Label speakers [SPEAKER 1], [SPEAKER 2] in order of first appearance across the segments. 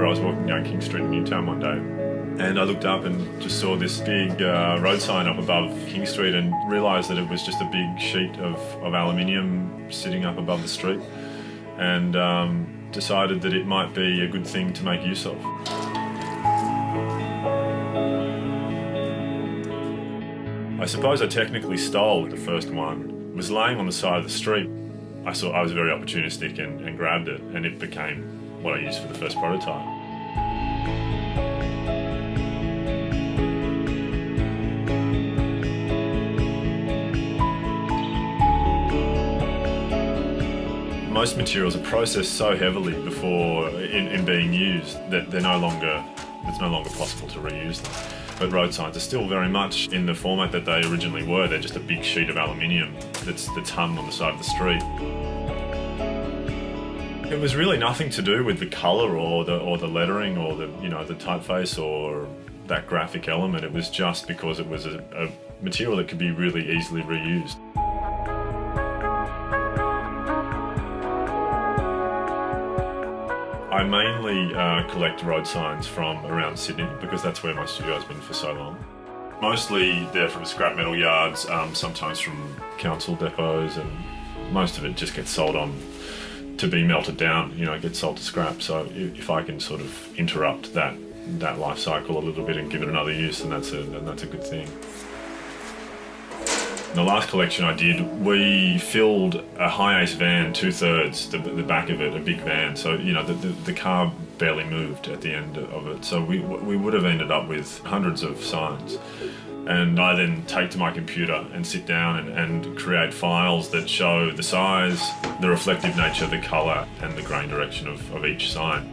[SPEAKER 1] remember I was walking down King Street in Newtown one day, and I looked up and just saw this big road sign up above King Street and realised that it was just a big sheet of aluminium sitting up above the street, and decided that it might be a good thing to make use of. I suppose I technically stole the first one. It was laying on the side of the street. I was very opportunistic and grabbed it, and it became what I used for the first prototype. Most materials are processed so heavily before in being used that it's no longer possible to reuse them. But road signs are still very much in the format that they originally were. They're just a big sheet of aluminium that's hung on the side of the street. It was really nothing to do with the colour or the lettering or the typeface or that graphic element. It was just because it was a material that could be really easily reused. I mainly collect road signs from around Sydney because that's where my studio has been for so long. Mostly they're from scrap metal yards, sometimes from council depots, and most of it just gets sold on to be melted down, it gets sold to scrap. So if I can sort of interrupt that life cycle a little bit and give it another use, then that's a good thing. In the last collection I did, we filled a high-ace van, 2/3, the back of it, a big van. So, the car barely moved at the end of it. So we would have ended up with hundreds of signs. And I then take to my computer and sit down and create files that show the size, the reflective nature, the colour, and the grain direction of each sign.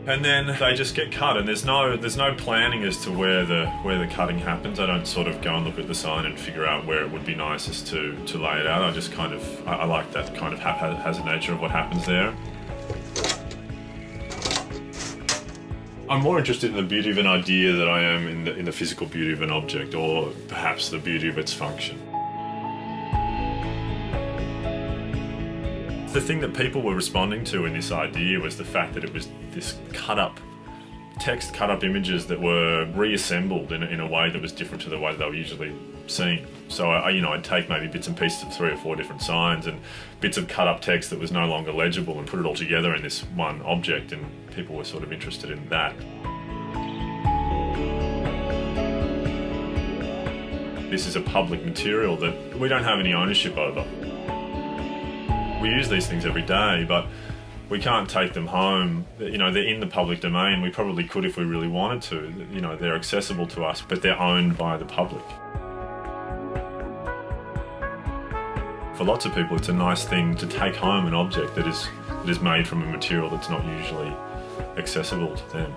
[SPEAKER 1] And then they just get cut, and there's no planning as to where the cutting happens. I don't sort of go and look at the sign and figure out where it would be nicest to lay it out. I just I like that kind of haphazard nature of what happens there. I'm more interested in the beauty of an idea than I am in the physical beauty of an object, or perhaps the beauty of its function. The thing that people were responding to in this idea was the fact that it was this cut-up images that were reassembled in a way that was different to the way they were usually seen. So I'd take maybe bits and pieces of 3 or 4 different signs and bits of cut-up text that was no longer legible and put it all together in this one object, and people were sort of interested in that. This is a public material that we don't have any ownership over. We use these things every day, but we can't take them home. They're in the public domain. We probably could if we really wanted to. They're accessible to us, but they're owned by the public. For lots of people, it's a nice thing to take home an object that is made from a material that's not usually accessible to them.